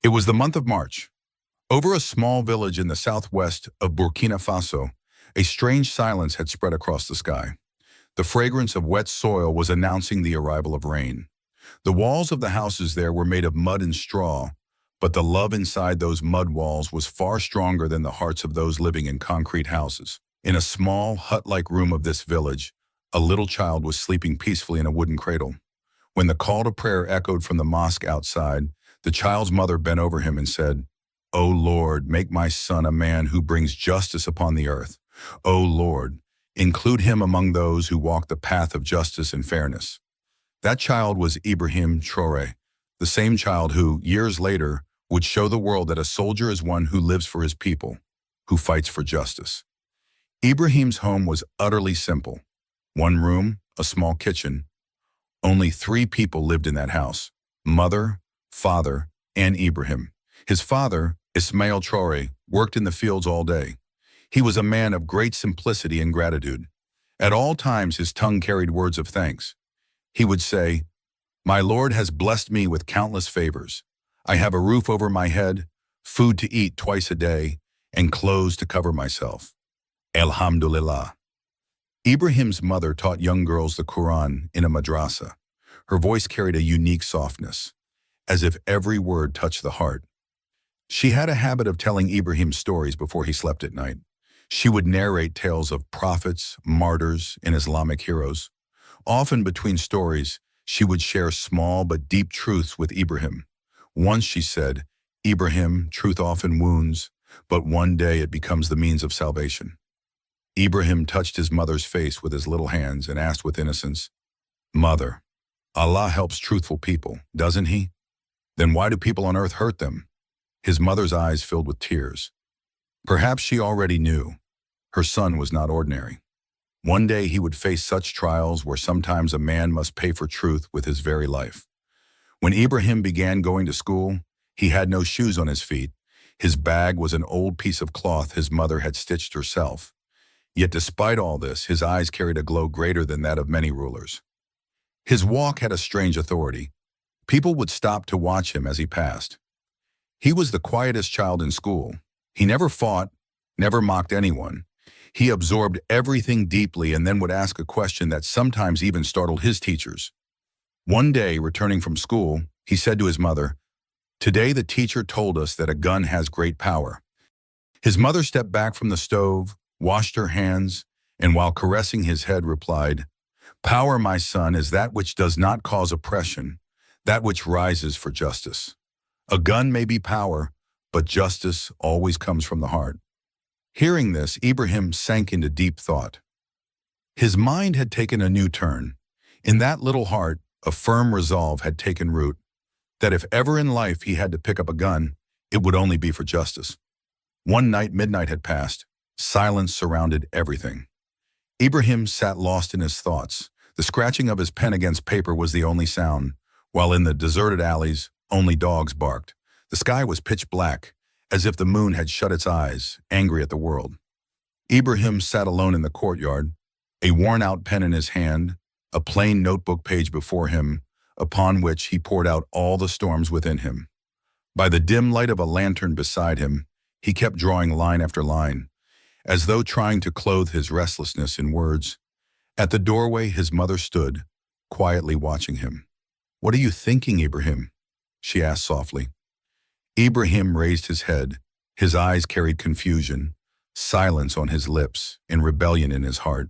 It was the month of March. Over a small village in the southwest of Burkina Faso, a strange silence had spread across the sky. The fragrance of wet soil was announcing the arrival of rain. The walls of the houses there were made of mud and straw, but the love inside those mud walls was far stronger than the hearts of those living in concrete houses. In a small, hut-like room of this village, a little child was sleeping peacefully in a wooden cradle. When the call to prayer echoed from the mosque outside, the child's mother bent over him and said, "O Lord, make my son a man who brings justice upon the earth. O Lord, include him among those who walk the path of justice and fairness." That child was Ibrahim Traore, the same child who, years later, would show the world that a soldier is one who lives for his people, who fights for justice. Ibrahim's home was utterly simple. One room, a small kitchen. Only 3 people lived in that house: mother, father, and Ibrahim. His father, Ismail Traore, worked in the fields all day. He was a man of great simplicity and gratitude. At all times his tongue carried words of thanks. He would say, "My Lord has blessed me with countless favors. I have a roof over my head, food to eat twice a day, and clothes to cover myself. Alhamdulillah." Ibrahim's mother taught young girls the Quran in a madrasa. Her voice carried a unique softness, as if every word touched the heart. She had a habit of telling Ibrahim stories before he slept at night. She would narrate tales of prophets, martyrs, and Islamic heroes. Often between stories, she would share small but deep truths with Ibrahim. Once she said, "Ibrahim, truth often wounds, but one day it becomes the means of salvation." Ibrahim touched his mother's face with his little hands and asked with innocence, "Mother, Allah helps truthful people, doesn't he? Then why do people on earth hurt them?" His mother's eyes filled with tears. Perhaps she already knew. Her son was not ordinary. One day he would face such trials where sometimes a man must pay for truth with his very life. When Ibrahim began going to school, he had no shoes on his feet. His bag was an old piece of cloth his mother had stitched herself. Yet despite all this, his eyes carried a glow greater than that of many rulers. His walk had a strange authority. People would stop to watch him as he passed. He was the quietest child in school. He never fought, never mocked anyone. He absorbed everything deeply and then would ask a question that sometimes even startled his teachers. One day, returning from school, he said to his mother, "Today the teacher told us that a gun has great power." His mother stepped back from the stove, washed her hands, and while caressing his head replied, "Power, my son, is that which does not cause oppression, that which rises for justice. A gun may be power, but justice always comes from the heart." Hearing this, Ibrahim sank into deep thought. His mind had taken a new turn. In that little heart, a firm resolve had taken root, that if ever in life he had to pick up a gun, it would only be for justice. One night, midnight had passed. Silence surrounded everything. Ibrahim sat lost in his thoughts. The scratching of his pen against paper was the only sound, while in the deserted alleys, only dogs barked. The sky was pitch black, as if the moon had shut its eyes, angry at the world. Ibrahim sat alone in the courtyard, a worn-out pen in his hand, a plain notebook page before him, upon which he poured out all the storms within him. By the dim light of a lantern beside him, he kept drawing line after line, as though trying to clothe his restlessness in words. At the doorway, his mother stood, quietly watching him. "What are you thinking, Ibrahim?" she asked softly. Ibrahim raised his head. His eyes carried confusion, silence on his lips, and rebellion in his heart.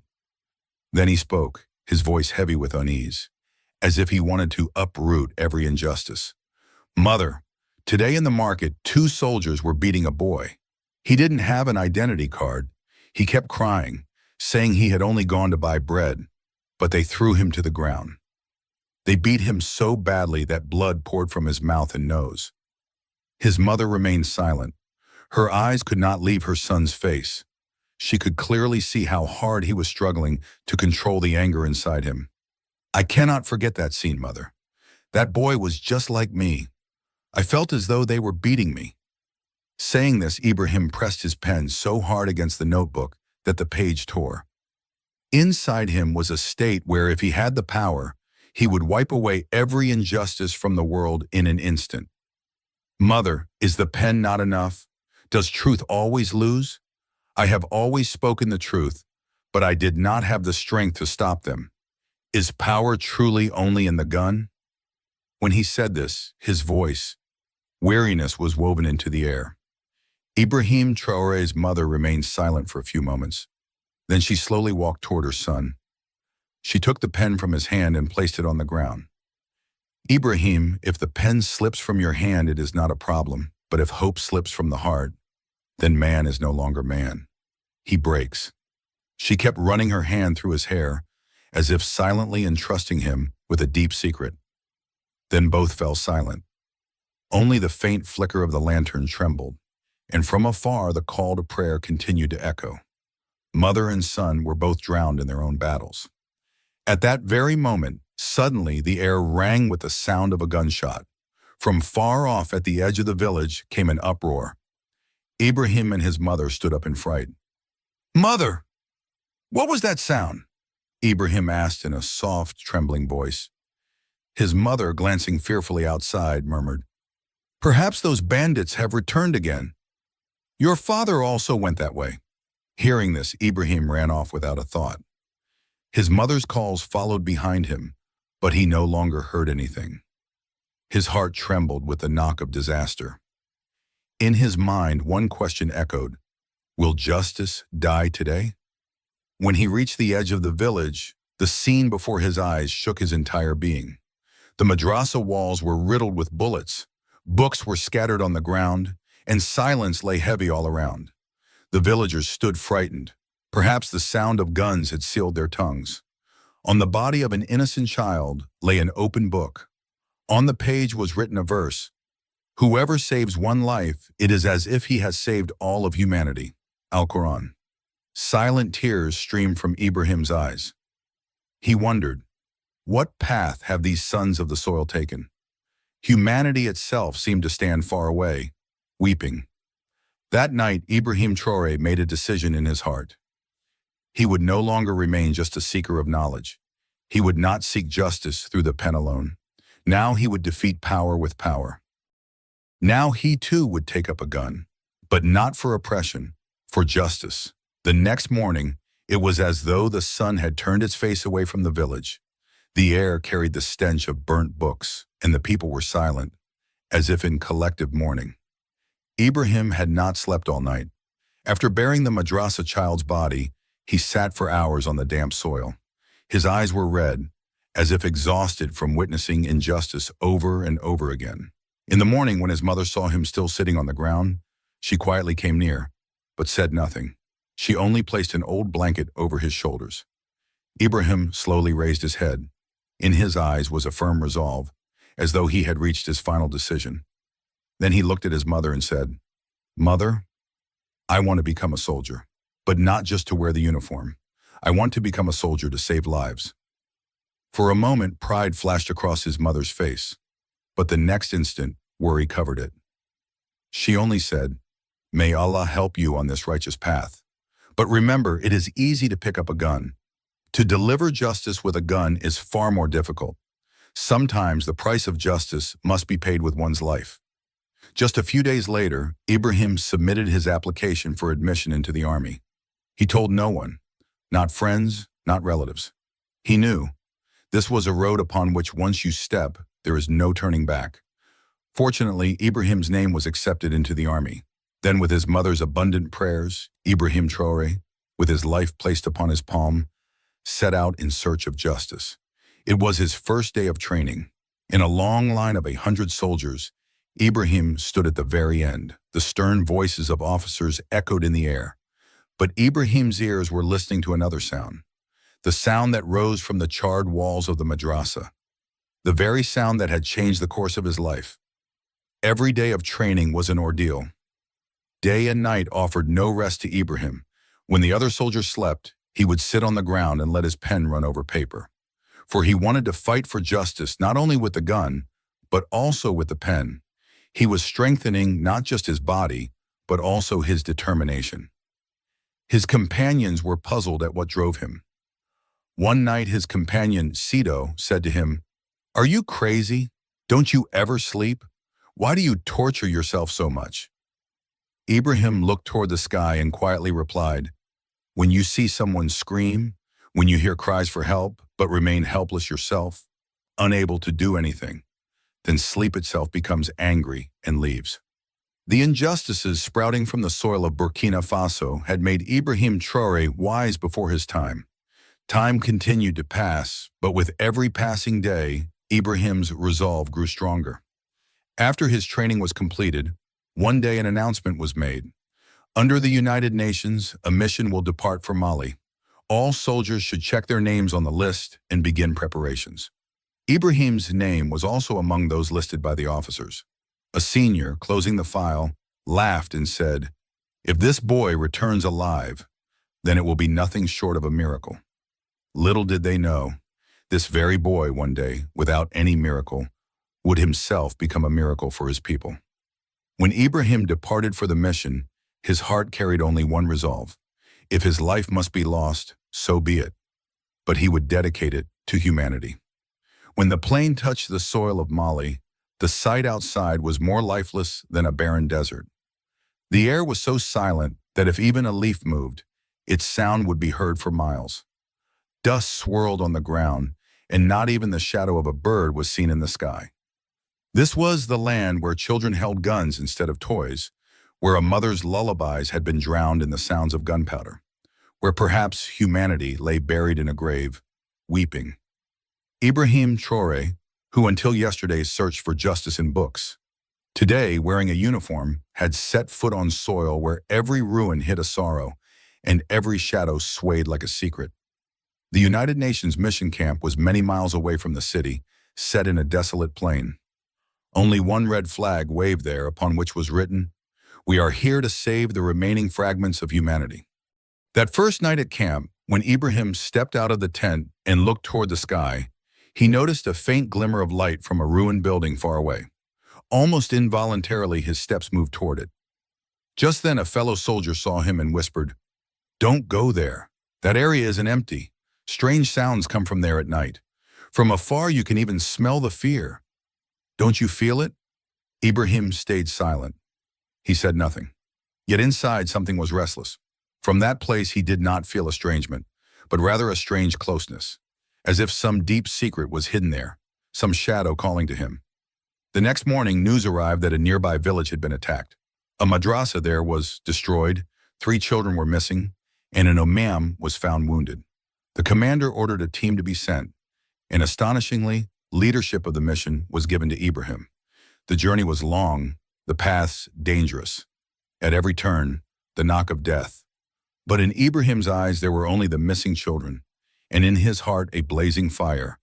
Then he spoke, his voice heavy with unease, as if he wanted to uproot every injustice. "Mother, today in the market, 2 soldiers were beating a boy. He didn't have an identity card. He kept crying, saying he had only gone to buy bread, but they threw him to the ground. They beat him so badly that blood poured from his mouth and nose." His mother remained silent. Her eyes could not leave her son's face. She could clearly see how hard he was struggling to control the anger inside him. "I cannot forget that scene, Mother. That boy was just like me. I felt as though they were beating me." Saying this, Ibrahim pressed his pen so hard against the notebook that the page tore. Inside him was a state where if he had the power, he would wipe away every injustice from the world in an instant. Mother, is the pen not enough? Does truth always lose? I have always spoken the truth, but I did not have the strength to stop them. Is power truly only in the gun? When he said this, his voice, weariness was woven into the air. Ibrahim Traore's mother remained silent for a few moments. Then she slowly walked toward her son. She took the pen from his hand and placed it on the ground. Ibrahim, if the pen slips from your hand, it is not a problem, but if hope slips from the heart, then man is no longer man. He breaks. She kept running her hand through his hair, as if silently entrusting him with a deep secret. Then both fell silent. Only the faint flicker of the lantern trembled, and from afar the call to prayer continued to echo. Mother and son were both drowned in their own battles. At that very moment, suddenly the air rang with the sound of a gunshot. From far off at the edge of the village came an uproar. Ibrahim and his mother stood up in fright. "Mother! What was that sound?" Ibrahim asked in a soft, trembling voice. His mother, glancing fearfully outside, murmured, "Perhaps those bandits have returned again. Your father also went that way." Hearing this, Ibrahim ran off without a thought. His mother's calls followed behind him, but he no longer heard anything. His heart trembled with the knock of disaster. In his mind, one question echoed, will justice die today? When he reached the edge of the village, the scene before his eyes shook his entire being. The madrasa walls were riddled with bullets, books were scattered on the ground, and silence lay heavy all around. The villagers stood frightened. Perhaps the sound of guns had sealed their tongues. On the body of an innocent child lay an open book. On the page was written a verse, "Whoever saves one life, it is as if he has saved all of humanity." Al-Quran. Silent tears streamed from Ibrahim's eyes. He wondered, what path have these sons of the soil taken? Humanity itself seemed to stand far away, weeping. That night, Ibrahim Traore made a decision in his heart. He would no longer remain just a seeker of knowledge. He would not seek justice through the pen alone. Now he would defeat power with power. Now he too would take up a gun, but not for oppression, for justice. The next morning, it was as though the sun had turned its face away from the village. The air carried the stench of burnt books, and the people were silent, as if in collective mourning. Ibrahim had not slept all night. After burying the madrasa child's body, he sat for hours on the damp soil. His eyes were red, as if exhausted from witnessing injustice over and over again. In the morning, when his mother saw him still sitting on the ground, she quietly came near, but said nothing. She only placed an old blanket over his shoulders. Ibrahim slowly raised his head. In his eyes was a firm resolve, as though he had reached his final decision. Then he looked at his mother and said, "Mother, I want to become a soldier, but not just to wear the uniform. I want to become a soldier to save lives." For a moment, pride flashed across his mother's face, but the next instant, worry covered it. She only said, "May Allah help you on this righteous path. But remember, it is easy to pick up a gun. To deliver justice with a gun is far more difficult. Sometimes the price of justice must be paid with one's life." Just a few days later, Ibrahim submitted his application for admission into the army. He told no one, not friends, not relatives. He knew this was a road upon which once you step, there is no turning back. Fortunately, Ibrahim's name was accepted into the army. Then, with his mother's abundant prayers, Ibrahim Traore, with his life placed upon his palm, set out in search of justice. It was his first day of training. In a long line of 100 soldiers, Ibrahim stood at the very end. The stern voices of officers echoed in the air. But Ibrahim's ears were listening to another sound, the sound that rose from the charred walls of the madrasa, the very sound that had changed the course of his life. Every day of training was an ordeal. Day and night offered no rest to Ibrahim. When the other soldiers slept, he would sit on the ground and let his pen run over paper. For he wanted to fight for justice not only with the gun, but also with the pen. He was strengthening not just his body, but also his determination. His companions were puzzled at what drove him. One night his companion, Sido, said to him, "Are you crazy? Don't you ever sleep? Why do you torture yourself so much? Ibrahim looked toward the sky and quietly replied, when you see someone scream, when you hear cries for help but remain helpless yourself, unable to do anything, then sleep itself becomes angry and leaves. The injustices sprouting from the soil of Burkina Faso had made Ibrahim Traore wise before his time. Time continued to pass, but with every passing day, Ibrahim's resolve grew stronger. After his training was completed, one day an announcement was made. Under the United Nations, a mission will depart for Mali. All soldiers should check their names on the list and begin preparations. Ibrahim's name was also among those listed by the officers. A senior, closing the file, laughed and said, "If this boy returns alive, then it will be nothing short of a miracle." Little did they know, this very boy one day, without any miracle, would himself become a miracle for his people. When Ibrahim departed for the mission, his heart carried only one resolve. If his life must be lost, so be it. But he would dedicate it to humanity. When the plane touched the soil of Mali, the sight outside was more lifeless than a barren desert. The air was so silent that if even a leaf moved, its sound would be heard for miles. Dust swirled on the ground, and not even the shadow of a bird was seen in the sky. This was the land where children held guns instead of toys, where a mother's lullabies had been drowned in the sounds of gunpowder, where perhaps humanity lay buried in a grave, weeping. Ibrahim Traore, who until yesterday searched for justice in books, today, wearing a uniform, had set foot on soil where every ruin hid a sorrow and every shadow swayed like a secret. The United Nations mission camp was many miles away from the city, set in a desolate plain. Only one red flag waved there upon which was written, "We are here to save the remaining fragments of humanity." That first night at camp, when Ibrahim stepped out of the tent and looked toward the sky, he noticed a faint glimmer of light from a ruined building far away. Almost involuntarily, his steps moved toward it. Just then, a fellow soldier saw him and whispered, "Don't go there. That area isn't empty. Strange sounds come from there at night. From afar, you can even smell the fear. Don't you feel it?" Ibrahim stayed silent. He said nothing. Yet inside, something was restless. From that place, he did not feel estrangement, but rather a strange closeness, as if some deep secret was hidden there, some shadow calling to him. The next morning, news arrived that a nearby village had been attacked. A madrasa there was destroyed, 3 children were missing, and an imam was found wounded. The commander ordered a team to be sent, and astonishingly, leadership of the mission was given to Ibrahim. The journey was long, the paths dangerous. At every turn, the knock of death. But in Ibrahim's eyes, there were only the missing children, and in his heart a blazing fire,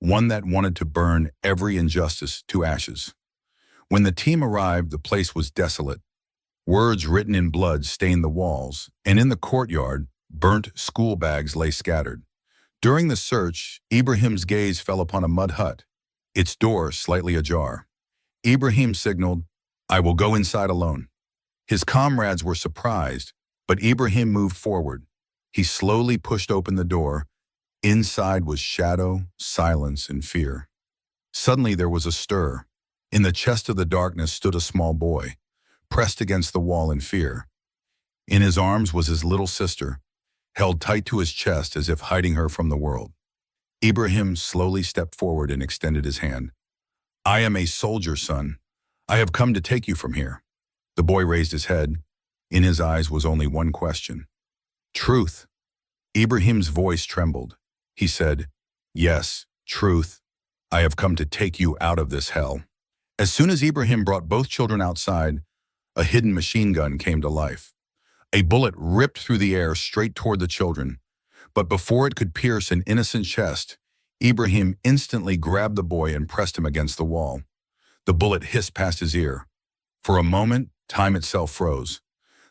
one that wanted to burn every injustice to ashes. When the team arrived, the place was desolate. Words written in blood stained the walls, and in the courtyard, burnt school bags lay scattered. During the search, Ibrahim's gaze fell upon a mud hut, its door slightly ajar. Ibrahim signaled, "I will go inside alone." His comrades were surprised, but Ibrahim moved forward. He slowly pushed open the door. Inside was shadow, silence, and fear. Suddenly there was a stir. In the chest of the darkness stood a small boy, pressed against the wall in fear. In his arms was his little sister, held tight to his chest as if hiding her from the world. Ibrahim slowly stepped forward and extended his hand. "I am a soldier, son. I have come to take you from here." The boy raised his head. In his eyes was only one question. "Truth." Ibrahim's voice trembled. He said, "Yes, truth. I have come to take you out of this hell." As soon as Ibrahim brought both children outside, a hidden machine gun came to life. A bullet ripped through the air straight toward the children, but before it could pierce an innocent chest, Ibrahim instantly grabbed the boy and pressed him against the wall. The bullet hissed past his ear. For a moment, time itself froze.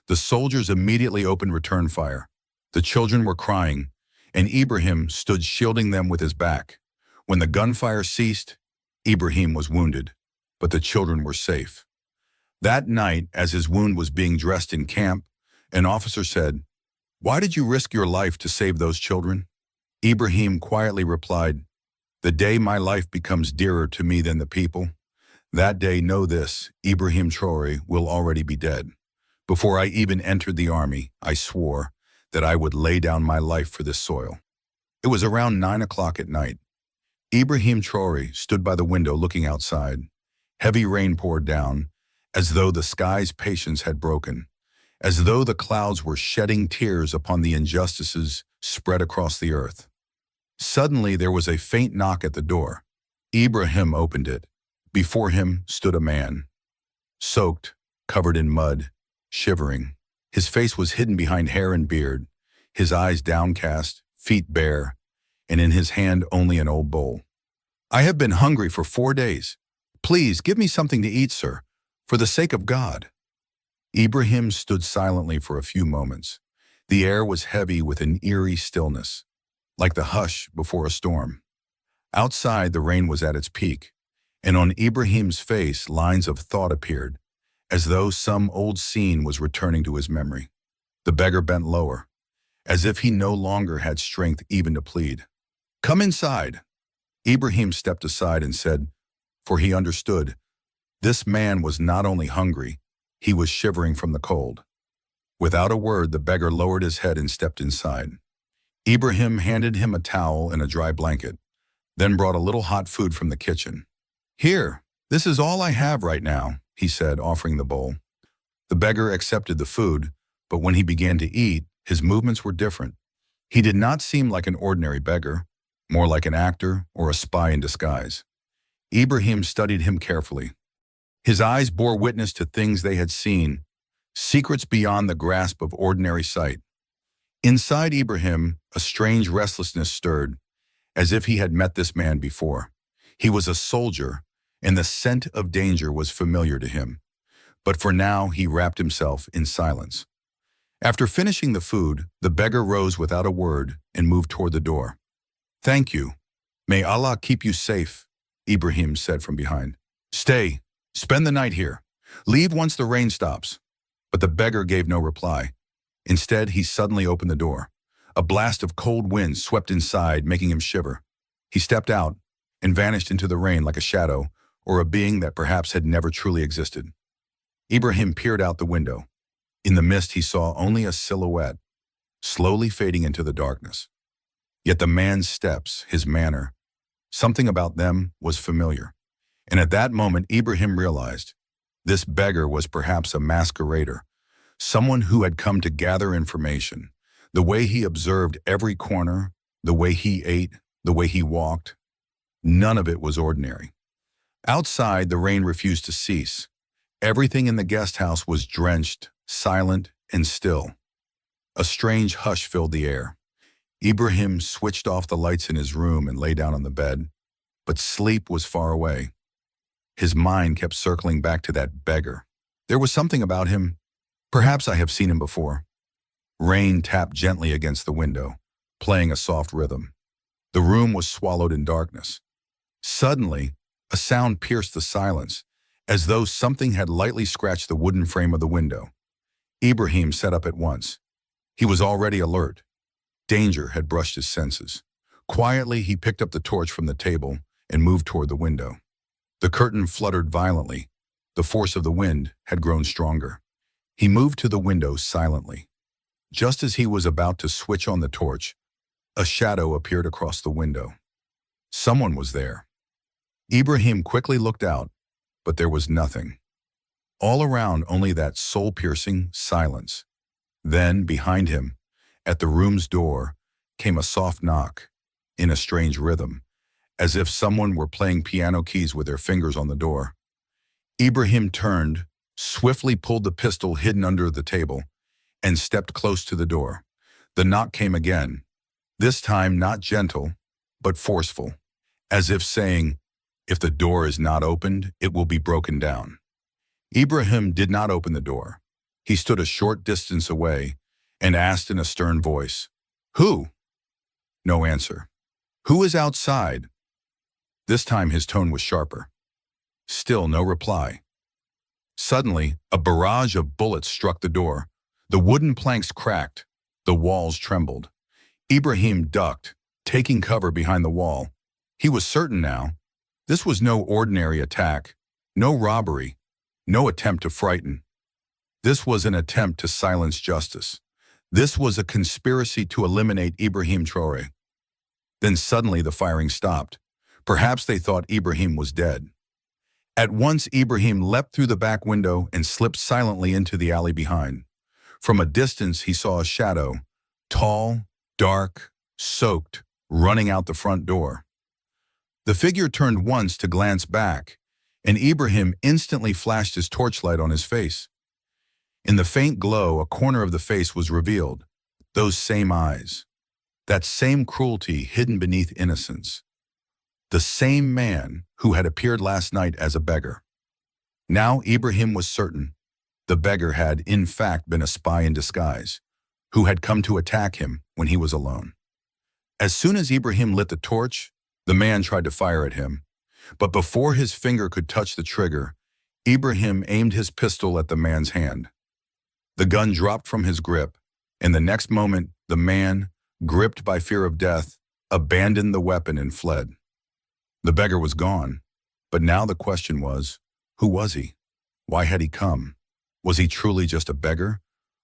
The soldiers immediately opened return fire. The children were crying, and Ibrahim stood shielding them with his back. When the gunfire ceased, Ibrahim was wounded, but the children were safe. That night, as his wound was being dressed in camp, an officer said, "Why did you risk your life to save those children?" Ibrahim quietly replied, "The day my life becomes dearer to me than the people, That day, know this, Ibrahim Traore will already be dead. Before I even entered the army, I swore that I would lay down my life for this soil. It was around 9 o'clock at night. Ibrahim Traore stood by the window looking outside. Heavy rain poured down, as though the sky's patience had broken, as though the clouds were shedding tears upon the injustices spread across the earth. Suddenly there was a faint knock at the door. Ibrahim opened it. Before him stood a man, soaked, covered in mud, shivering. His face was hidden behind hair and beard, his eyes downcast, feet bare, and in his hand only an old bowl. "I have been hungry for 4 days. Please give me something to eat, sir, for the sake of God." Ibrahim stood silently for a few moments. The air was heavy with an eerie stillness, like the hush before a storm. Outside, the rain was at its peak, and on Ibrahim's face lines of thought appeared, as though some old scene was returning to his memory. The beggar bent lower, as if he no longer had strength even to plead. "Come inside." Ibrahim stepped aside and said, for he understood, this man was not only hungry, he was shivering from the cold. Without a word, the beggar lowered his head and stepped inside. Ibrahim handed him a towel and a dry blanket, then brought a little hot food from the kitchen. "Here, this is all I have right now," he said, offering the bowl. The beggar accepted the food, but when he began to eat, his movements were different. He did not seem like an ordinary beggar, more like an actor or a spy in disguise. Ibrahim studied him carefully. His eyes bore witness to things they had seen, secrets beyond the grasp of ordinary sight. Inside Ibrahim, a strange restlessness stirred, as if he had met this man before. He was a soldier, and the scent of danger was familiar to him. But for now, he wrapped himself in silence. After finishing the food, the beggar rose without a word and moved toward the door. "Thank you. May Allah keep you safe," Ibrahim said from behind. "Stay. Spend the night here. Leave once the rain stops." But the beggar gave no reply. Instead, he suddenly opened the door. A blast of cold wind swept inside, making him shiver. He stepped out and vanished into the rain like a shadow or a being that perhaps had never truly existed. Ibrahim peered out the window. In the mist, he saw only a silhouette, slowly fading into the darkness. Yet the man's steps, his manner, something about them was familiar. And at that moment, Ibrahim realized this beggar was perhaps a masquerader, someone who had come to gather information. The way he observed every corner, the way he ate, the way he walked, none of it was ordinary. Outside, the rain refused to cease. Everything in the guest house was drenched, silent, and still. A strange hush filled the air. Ibrahim switched off the lights in his room and lay down on the bed, but sleep was far away. His mind kept circling back to that beggar. There was something about him. Perhaps I have seen him before. Rain tapped gently against the window, playing a soft rhythm. The room was swallowed in darkness. Suddenly, a sound pierced the silence, as though something had lightly scratched the wooden frame of the window. Ibrahim sat up at once. He was already alert. Danger had brushed his senses. Quietly, he picked up the torch from the table and moved toward the window. The curtain fluttered violently. The force of the wind had grown stronger. He moved to the window silently. Just as he was about to switch on the torch, a shadow appeared across the window. Someone was there. Ibrahim quickly looked out, but there was nothing. All around, only that soul-piercing silence. Then, behind him, at the room's door, came a soft knock, in a strange rhythm, as if someone were playing piano keys with their fingers on the door. Ibrahim turned, swiftly pulled the pistol hidden under the table, and stepped close to the door. The knock came again, this time not gentle, but forceful, as if saying, "If the door is not opened, it will be broken down." Ibrahim did not open the door. He stood a short distance away and asked in a stern voice, "Who?" No answer. "Who is outside?" This time his tone was sharper. Still no reply. Suddenly, a barrage of bullets struck the door. The wooden planks cracked. The walls trembled. Ibrahim ducked, taking cover behind the wall. He was certain now. This was no ordinary attack, No robbery, no attempt to frighten. This was an attempt to silence justice. This was a conspiracy to eliminate Ibrahim Traore. Then suddenly the firing stopped. Perhaps they thought Ibrahim was dead. At once Ibrahim leapt through the back window and slipped silently into the alley behind. From a distance he saw a shadow, tall, dark, soaked, running out the front door. The figure turned once to glance back, and Ibrahim instantly flashed his torchlight on his face. In the faint glow, a corner of the face was revealed. Those same eyes. That same cruelty hidden beneath innocence. The same man who had appeared last night as a beggar. Now Ibrahim was certain. The beggar had, in fact, been a spy in disguise, who had come to attack him when he was alone. As soon as Ibrahim lit the torch, the man tried to fire at him. But before his finger could touch the trigger, Ibrahim aimed his pistol at the man's hand. The gun dropped from his grip, and the next moment, the man, gripped by fear of death, abandoned the weapon and fled. The beggar was gone, but now the question was, who was he? Why had he come? Was he truly just a beggar,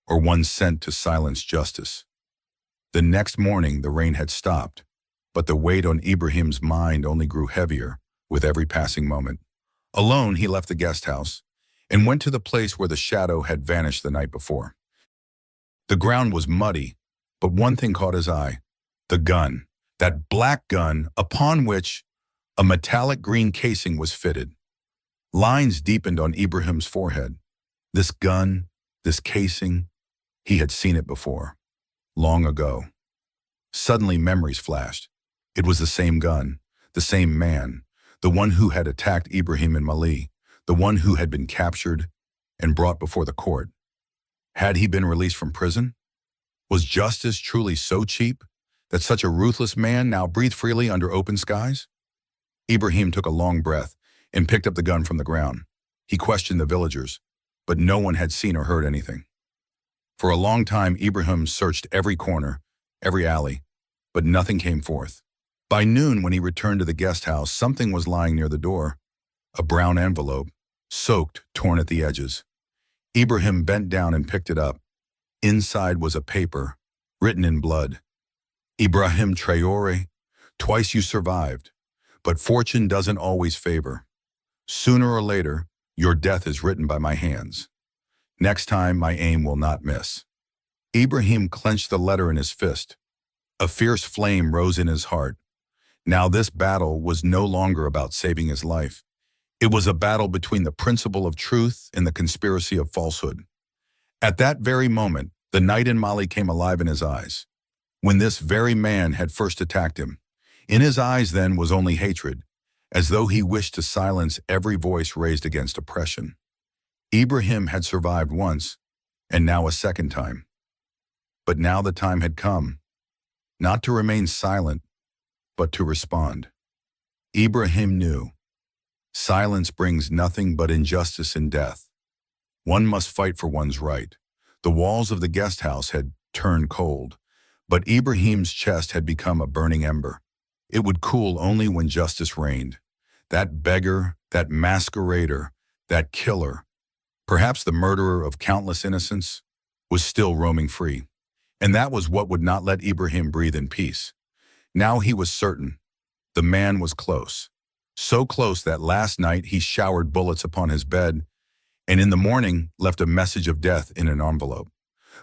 or one sent to silence justice? The next morning the rain had stopped, but the weight on Ibrahim's mind only grew heavier with every passing moment. Alone he left the guest house and went to the place where the shadow had vanished the night before. The ground was muddy, but one thing caught his eye: the gun, that black gun upon which a metallic green casing was fitted. Lines deepened on Ibrahim's forehead. This gun, this casing, he had seen it before, long ago. Suddenly memories flashed. It was the same gun, the same man, the one who had attacked Ibrahim in Mali, the one who had been captured and brought before the court. Had he been released from prison? Was justice truly so cheap that such a ruthless man now breathed freely under open skies? Ibrahim took a long breath and picked up the gun from the ground. He questioned the villagers, but no one had seen or heard anything. For a long time, Ibrahim searched every corner, every alley, but nothing came forth. By noon, when he returned to the guest house, something was lying near the door, a brown envelope, soaked, torn at the edges. Ibrahim bent down and picked it up. Inside was a paper, written in blood. Ibrahim Traore, twice you survived, but fortune doesn't always favor. Sooner or later, your death is written by my hands. Next time, my aim will not miss. Ibrahim clenched the letter in his fist. A fierce flame rose in his heart. Now this battle was no longer about saving his life. It was a battle between the principle of truth and the conspiracy of falsehood. At that very moment, the night in Mali came alive in his eyes. When this very man had first attacked him, in his eyes then was only hatred, as though he wished to silence every voice raised against oppression. Ibrahim had survived once, and now a second time. But now the time had come, not to remain silent, but to respond. Ibrahim knew. Silence brings nothing but injustice and death. One must fight for one's right. The walls of the guest house had turned cold, but Ibrahim's chest had become a burning ember. It would cool only when justice reigned. That beggar, that masquerader, that killer, perhaps the murderer of countless innocents, was still roaming free. And that was what would not let Ibrahim breathe in peace. Now he was certain. The man was close. So close that last night he showered bullets upon his bed, and in the morning left a message of death in an envelope.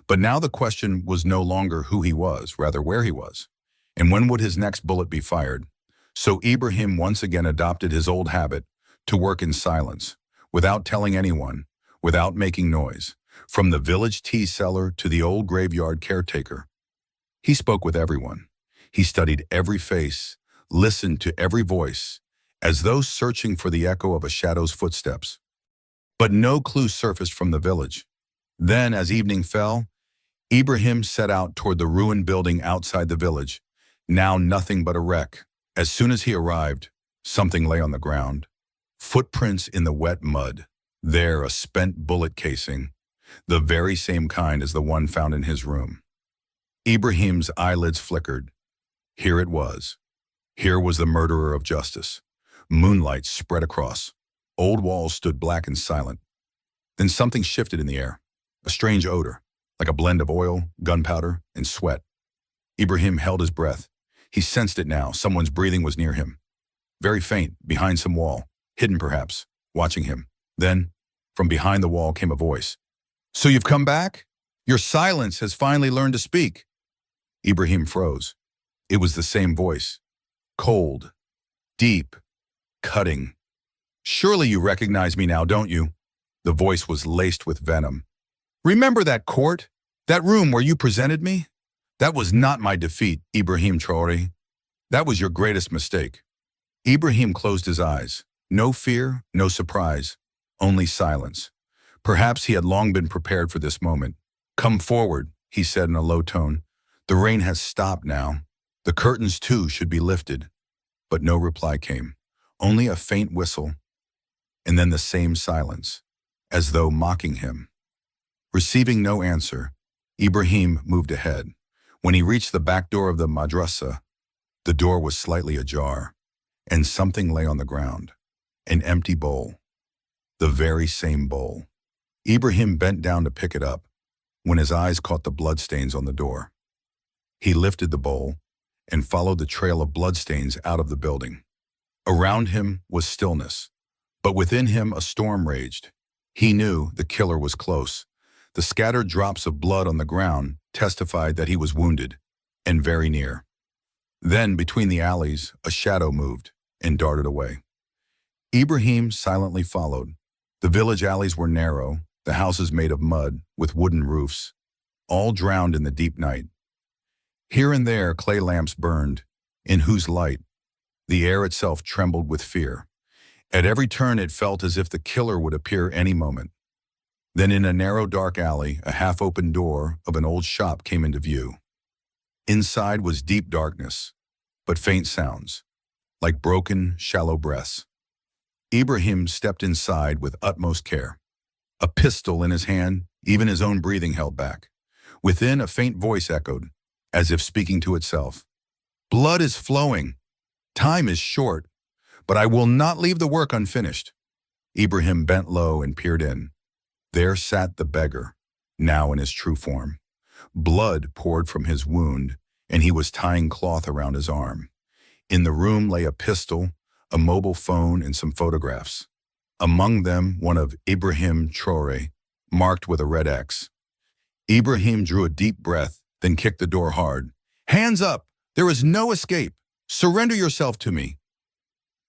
But now the question was no longer who he was, rather where he was, and when would his next bullet be fired. So Ibrahim once again adopted his old habit to work in silence, without telling anyone, without making noise. From the village tea seller to the old graveyard caretaker, he spoke with everyone. He studied every face, listened to every voice, as though searching for the echo of a shadow's footsteps. But no clue surfaced from the village. Then, as evening fell, Ibrahim set out toward the ruined building outside the village, now nothing but a wreck. As soon as he arrived, something lay on the ground. Footprints in the wet mud. There, a spent bullet casing, the very same kind as the one found in his room. Ibrahim's eyelids flickered. Here it was. Here was the murderer of justice. Moonlight spread across. Old walls stood black and silent. Then something shifted in the air, a strange odor, like a blend of oil, gunpowder, and sweat. Ibrahim held his breath. He sensed it now. Someone's breathing was near him. Very faint, behind some wall, hidden perhaps, watching him. Then, from behind the wall came a voice. "So you've come back? Your silence has finally learned to speak." Ibrahim froze. It was the same voice. Cold, deep, cutting. "Surely you recognize me now, don't you?" The voice was laced with venom. "Remember that court? That room where you presented me? That was not my defeat, Ibrahim Traore. That was your greatest mistake." Ibrahim closed his eyes. No fear, no surprise, only silence. Perhaps he had long been prepared for this moment. "Come forward," he said in a low tone. "The rain has stopped now. The curtains, too, should be lifted." But no reply came, only a faint whistle, and then the same silence, as though mocking him. Receiving no answer, Ibrahim moved ahead. When he reached the back door of the madrasa, the door was slightly ajar, and something lay on the ground. An empty bowl. The very same bowl. Ibrahim bent down to pick it up, when his eyes caught the bloodstains on the door. He lifted the bowl and followed the trail of bloodstains out of the building. Around him was stillness, but within him a storm raged. He knew the killer was close. The scattered drops of blood on the ground testified that he was wounded, and very near. Then, between the alleys, a shadow moved and darted away. Ibrahim silently followed. The village alleys were narrow, the houses made of mud with wooden roofs, all drowned in the deep night. Here and there clay lamps burned, in whose light the air itself trembled with fear. At every turn it felt as if the killer would appear any moment. Then in a narrow dark alley, a half-open door of an old shop came into view. Inside was deep darkness, but faint sounds, like broken, shallow breaths. Ibrahim stepped inside with utmost care. A pistol in his hand, even his own breathing held back. Within, a faint voice echoed, as if speaking to itself. "Blood is flowing. Time is short, but I will not leave the work unfinished." Ibrahim bent low and peered in. There sat the beggar, now in his true form. Blood poured from his wound, and he was tying cloth around his arm. In the room lay a pistol, a mobile phone, and some photographs. Among them, one of Ibrahim Traore, marked with a red X. Ibrahim drew a deep breath, then kicked the door hard. "Hands up! There is no escape! Surrender yourself to me!"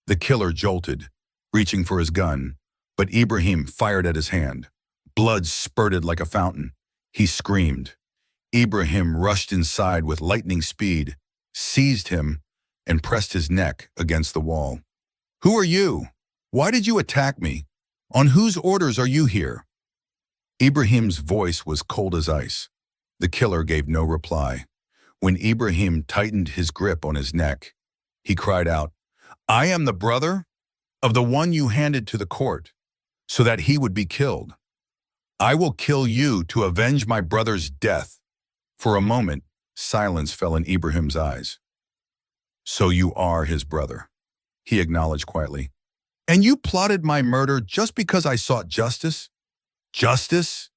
The killer jolted, reaching for his gun, but Ibrahim fired at his hand. Blood spurted like a fountain. He screamed. Ibrahim rushed inside with lightning speed, seized him, and pressed his neck against the wall. "Who are you? Why did you attack me? On whose orders are you here?" Ibrahim's voice was cold as ice. The killer gave no reply. When Ibrahim tightened his grip on his neck, he cried out, "I am the brother of the one you handed to the court, so that he would be killed. I will kill you to avenge my brother's death." For a moment, silence fell in Ibrahim's eyes. "So you are his brother," he acknowledged quietly. "And you plotted my murder just because I sought justice?" "Justice?"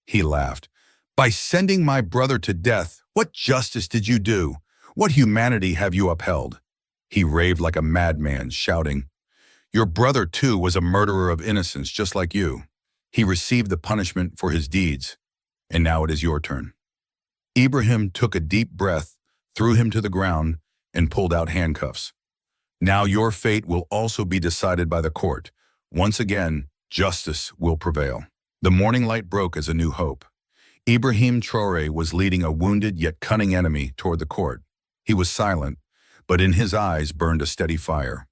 He laughed. "By sending my brother to death, what justice did you do? What humanity have you upheld?" He raved like a madman, shouting, "Your brother, too, was a murderer of innocence, just like you. He received the punishment for his deeds, and now it is your turn." Ibrahim took a deep breath, threw him to the ground, and pulled out handcuffs. "Now your fate will also be decided by the court. Once again, justice will prevail." The morning light broke as a new hope. Ibrahim Traore was leading a wounded yet cunning enemy toward the court. He was silent, but in his eyes burned a steady fire.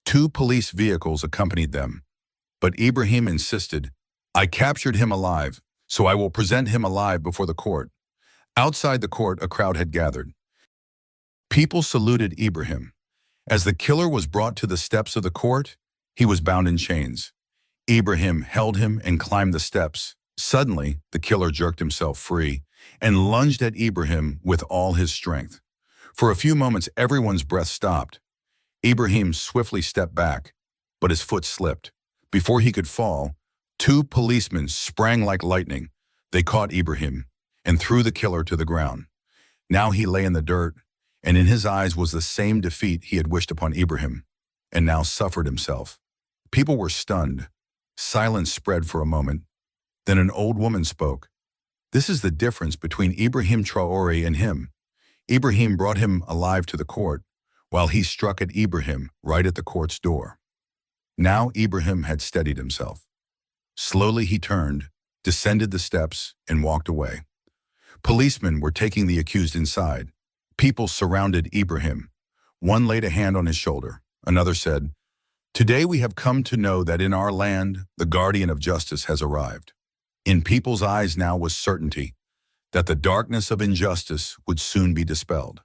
2 police vehicles accompanied them, but Ibrahim insisted, "I captured him alive, so I will present him alive before the court." Outside the court, a crowd had gathered. People saluted Ibrahim. As the killer was brought to the steps of the court, he was bound in chains. Ibrahim held him and climbed the steps. Suddenly, the killer jerked himself free and lunged at Ibrahim with all his strength. For a few moments, everyone's breath stopped. Ibrahim swiftly stepped back, but his foot slipped. Before he could fall, two policemen sprang like lightning. They caught Ibrahim and threw the killer to the ground. Now he lay in the dirt, and in his eyes was the same defeat he had wished upon Ibrahim, and now suffered himself. People were stunned. Silence spread for a moment. Then an old woman spoke. This is the difference between Ibrahim Traore and him. Ibrahim brought him alive to the court, while he struck at Ibrahim right at the court's door. Now Ibrahim had steadied himself. Slowly he turned, descended the steps, and walked away. Policemen were taking the accused inside. People surrounded Ibrahim. One laid a hand on his shoulder. Another said, "Today we have come to know that in our land, the guardian of justice has arrived." In people's eyes now was certainty that the darkness of injustice would soon be dispelled.